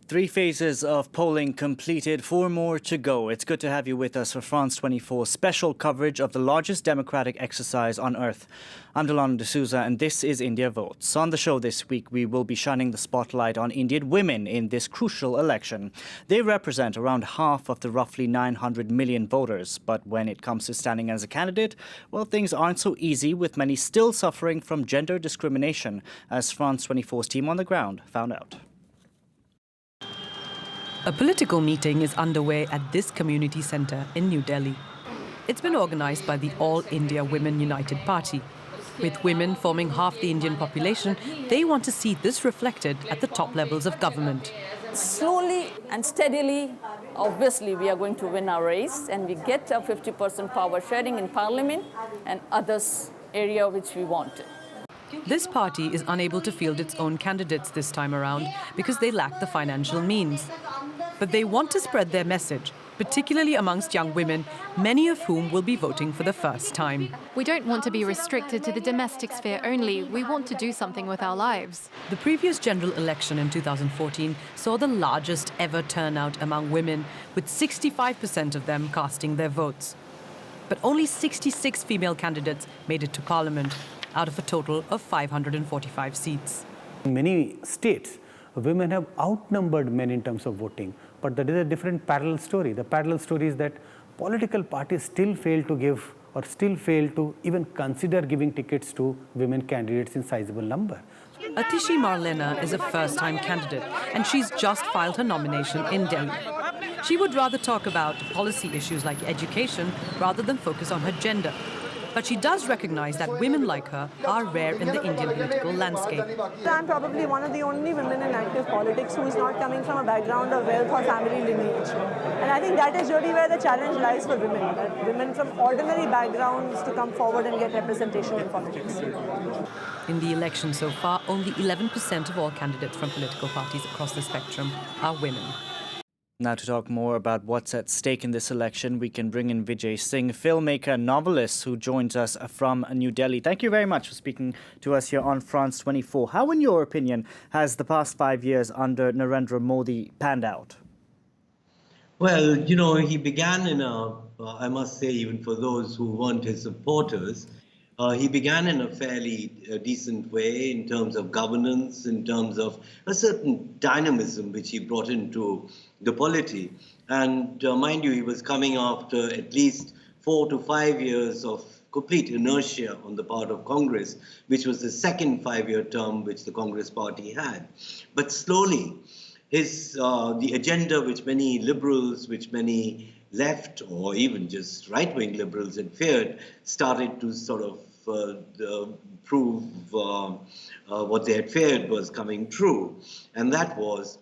Three phases of polling completed, four more to go. It's good to have you with us for France 24 special coverage of the largest democratic exercise on earth. I'm Delano D'Souza and this is India Votes. On the show this week, we will be shining the spotlight on Indian women in this crucial election. They represent around half of the roughly 900 million voters. But when it comes to standing as a candidate, well, things aren't so easy, with many still suffering from gender discrimination, as France 24's team on the ground found out. A political meeting is underway at this community centre in New Delhi. It's been organised by the All India Women United Party. With women forming half the Indian population, they want to see this reflected at the top levels of government. Slowly and steadily, obviously, we are going to win our race and we get a 50% power sharing in parliament and others area which we wanted. This party is unable to field its own candidates this time around because they lack the financial means. But they want to spread their message, particularly amongst young women, many of whom will be voting for the first time. We don't want to be restricted to the domestic sphere only. We want to do something with our lives. The previous general election in 2014 saw the largest ever turnout among women, with 65% of them casting their votes. But only 66 female candidates made it to parliament, out of a total of 545 seats. In many states, women have outnumbered men in terms of voting, but that is a different parallel story. The parallel story is that political parties still fail to give or still fail to even consider giving tickets to women candidates in sizable number. Atishi Marlena is a first-time candidate, and she's just filed her nomination in Delhi. She would rather talk about policy issues like education rather than focus on her gender. But she does recognize that women like her are rare in the Indian political landscape. I'm probably one of the only women in active politics who is not coming from a background of wealth or family lineage. And I think that is really where the challenge lies for women, that women from ordinary backgrounds to come forward and get representation in politics. In the election so far, only 11% of all candidates from political parties across the spectrum are women. Now, to talk more about what's at stake in this election, we can bring in Vijay Singh, filmmaker and novelist, who joins us from New Delhi. Thank you very much for speaking to us here on France 24. How, in your opinion, has the past 5 years under Narendra Modi panned out? Well, he began in I must say, even for those who weren't his supporters, he began in a fairly decent way in terms of governance, in terms of a certain dynamism which he brought into the polity. And mind you, he was coming after at least 4 to 5 years of complete inertia on the part of Congress, which was the second 5-year term which the Congress party had. But slowly, the agenda which many liberals, which many left or even just right-wing liberals had feared, started to sort of prove what they had feared was coming true. And that was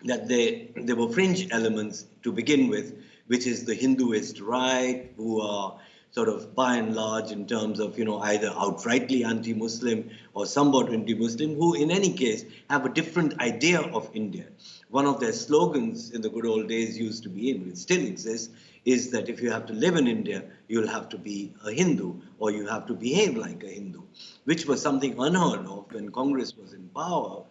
that there were fringe elements to begin with, which is the Hinduist right, who are sort of by and large in terms of, either outrightly anti-Muslim or somewhat anti-Muslim, who in any case have a different idea of India. One of their slogans in the good old days used to be, and it still exists, is that if you have to live in India, you'll have to be a Hindu or you have to behave like a Hindu, which was something unheard of when Congress was in power.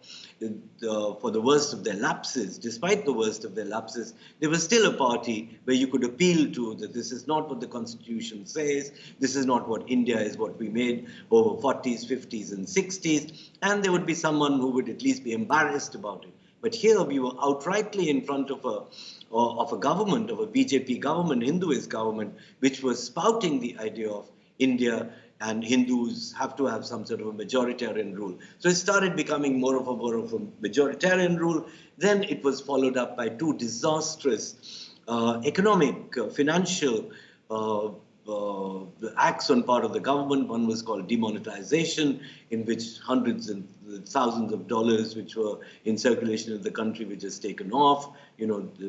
For the worst of their lapses, despite the worst of their lapses, there was still a party where you could appeal to that this is not what the Constitution says, this is not what India is, what we made over 40s, 50s and 60s, and there would be someone who would at least be embarrassed about it. But here we were outrightly in front of a government, of a BJP government, Hinduist government, which was spouting the idea of India and Hindus have to have some sort of a majoritarian rule. So it started becoming more of a majoritarian rule. Then it was followed up by two disastrous economic, financial acts on part of the government. One was called demonetization, in which hundreds and thousands of dollars which were in circulation in the country were just taken off.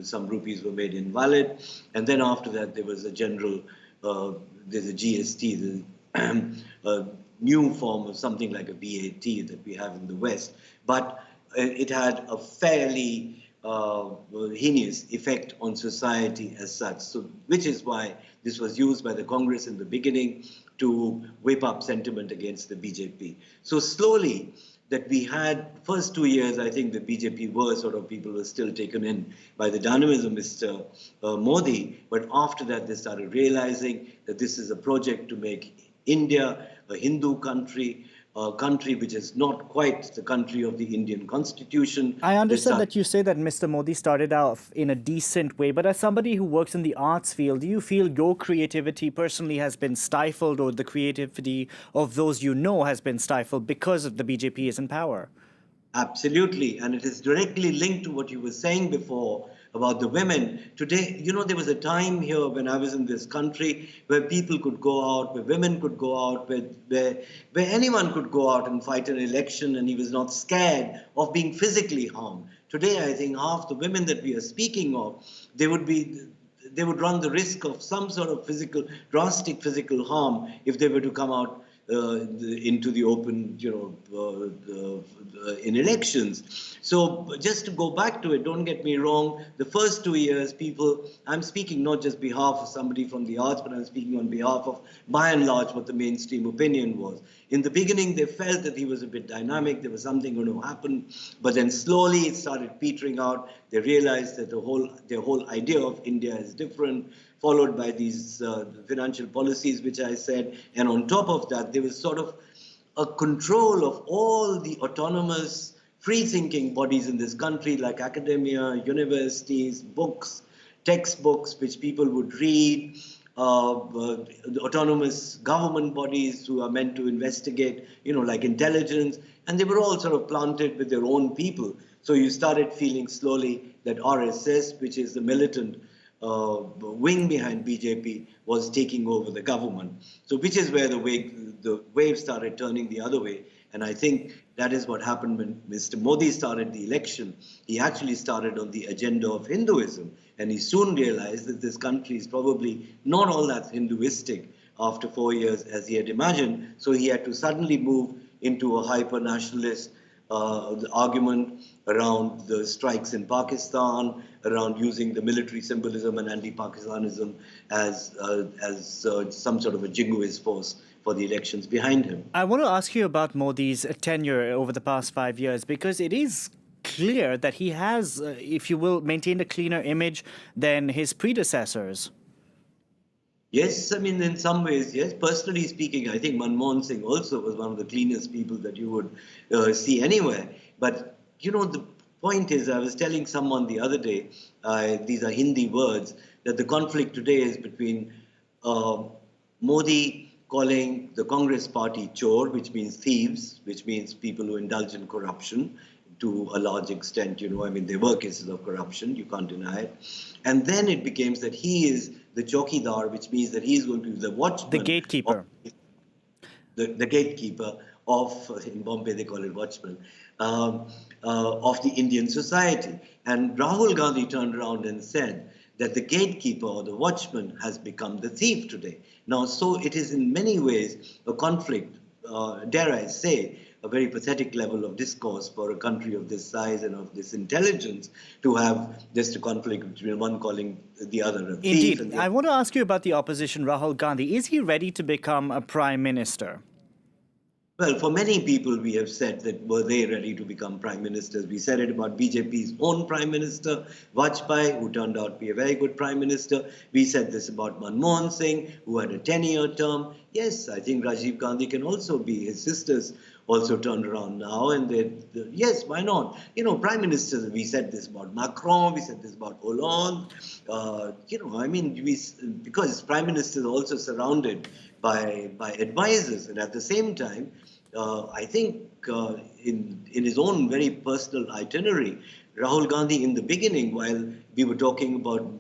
Some rupees were made invalid. And then after that, there was a general, there's a GST, a new form of something like a VAT that we have in the West. But it had a fairly heinous effect on society as such. So, which is why this was used by the Congress in the beginning to whip up sentiment against the BJP. So slowly, that we had first 2 years, I think the BJP were sort of, people were still taken in by the dynamism of Mr. Modi. But after that, they started realizing that this is a project to make India a Hindu country, a country which is not quite the country of the Indian constitution. I understand that you say that Mr. Modi started out in a decent way, but as somebody who works in the arts field, do you feel your creativity personally has been stifled, or the creativity of those you know has been stifled because of the BJP is in power? Absolutely. And it is directly linked to what you were saying before about the women. Today, there was a time here when I was in this country where people could go out, where women could go out, where anyone could go out and fight an election, and he was not scared of being physically harmed. Today, I think half the women that we are speaking of, they would run the risk of some sort of drastic physical harm if they were to come out into the open, in elections. So just to go back to it, don't get me wrong, the first 2 years, I'm speaking not just behalf of somebody from the arts, but I'm speaking on behalf of, by and large, what the mainstream opinion was. In the beginning, they felt that he was a bit dynamic, there was something going to happen, but then slowly it started petering out. They realized that their whole idea of India is different, followed by these financial policies, which I said. And on top of that, there was sort of a control of all the autonomous, free-thinking bodies in this country, like academia, universities, books, textbooks, which people would read, the autonomous government bodies who are meant to investigate, like intelligence. And they were all sort of planted with their own people. So you started feeling slowly that RSS, which is the militant wing behind BJP, was taking over the government. So which is where the wave started turning the other way. And I think that is what happened when Mr. Modi started the election. He actually started on the agenda of Hinduism. And he soon realized that this country is probably not all that Hinduistic after 4 years as he had imagined. So he had to suddenly move into a hyper-nationalist argument around the strikes in Pakistan, around using the military symbolism and anti-Pakistanism as some sort of a jingoist force for the elections behind him. I want to ask you about Modi's tenure over the past 5 years, because it is clear that he has, if you will, maintained a cleaner image than his predecessors. Yes, I mean, in some ways, yes. Personally speaking, I think Manmohan Singh also was one of the cleanest people that you would see anywhere. But, the point is, I was telling someone the other day, these are Hindi words, that the conflict today is between Modi calling the Congress party chor, which means thieves, which means people who indulge in corruption to a large extent. There were cases of corruption, you can't deny it. And then it becomes that he is the chokidar, which means that he is going to be the watchman. The gatekeeper. The gatekeeper of, in Bombay they call it watchman, of the Indian society. And Rahul Gandhi turned around and said that the gatekeeper or the watchman has become the thief today. Now, so it is in many ways a conflict, dare I say, a very pathetic level of discourse for a country of this size and of this intelligence to have just a conflict between one calling the other a thief. Indeed. I want to ask you about the opposition, Rahul Gandhi. Is he ready to become a prime minister? Well, for many people, we have said that were they ready to become prime ministers. We said it about BJP's own prime minister, Vajpayee, who turned out to be a very good prime minister. We said this about Manmohan Singh, who had a 10-year term. Yes, I think Rajiv Gandhi can also be. His sisters also turned around now, and yes, why not? Prime ministers, we said this about Macron, we said this about Hollande. Because prime ministers are also surrounded by advisors, and at the same time, I think in his own very personal itinerary, Rahul Gandhi in the beginning, while we were talking about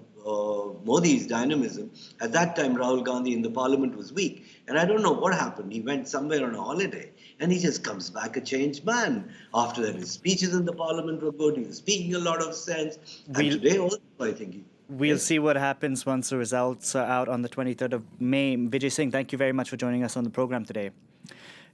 Modi's dynamism, at that time Rahul Gandhi in the parliament was weak. And I don't know what happened. He went somewhere on a holiday and he just comes back a changed man. After that, his speeches in the parliament were good. He was speaking a lot of sense. And today also, I think we'll see what happens once the results are out on the 23rd of May. Vijay Singh, thank you very much for joining us on the program today.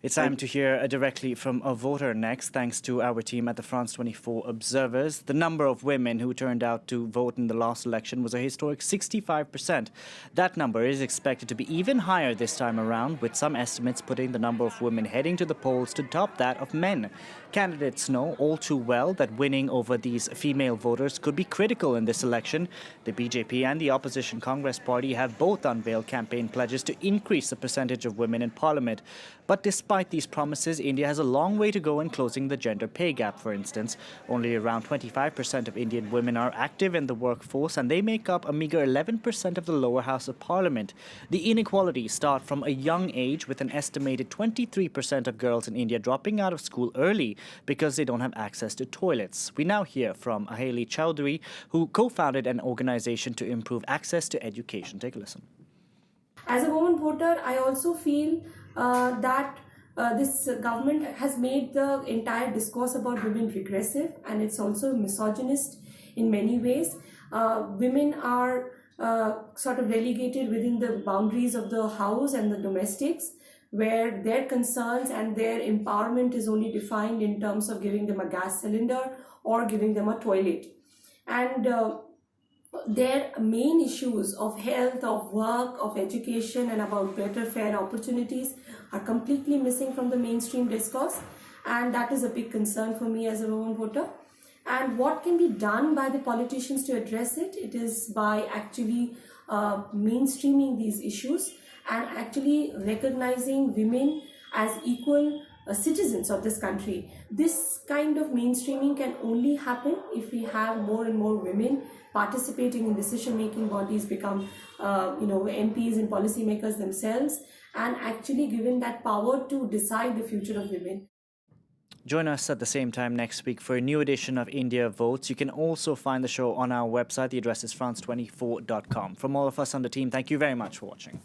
It's time to hear directly from a voter next, thanks to our team at the France 24 Observers. The number of women who turned out to vote in the last election was a historic 65%. That number is expected to be even higher this time around, with some estimates putting the number of women heading to the polls to top that of men. Candidates know all too well that winning over these female voters could be critical in this election. The BJP and the opposition Congress Party have both unveiled campaign pledges to increase the percentage of women in parliament. But despite these promises, India has a long way to go in closing the gender pay gap, for instance. Only around 25% of Indian women are active in the workforce, and they make up a meager 11% of the lower house of parliament. The inequalities start from a young age, with an estimated 23% of girls in India dropping out of school early because they don't have access to toilets. We now hear from Aheli Chowdhury, who co-founded an organization to improve access to education. Take a listen. As a woman voter, I also feel that this government has made the entire discourse about women regressive, and it's also misogynist in many ways. Women are sort of relegated within the boundaries of the house and the domestics, where their concerns and their empowerment is only defined in terms of giving them a gas cylinder or giving them a toilet. And their main issues of health, of work, of education, and about better fair opportunities are completely missing from the mainstream discourse, and that is a big concern for me as a woman voter. And what can be done by the politicians to address it? It is by actually mainstreaming these issues and actually recognizing women as equal citizens of this country. This kind of mainstreaming can only happen if we have more and more women participating in decision-making bodies, become MPs and policymakers themselves, and actually given that power to decide the future of women. Join us at the same time next week for a new edition of India Votes. You can also find the show on our website. The address is france24.com. From all of us on the team, thank you very much for watching.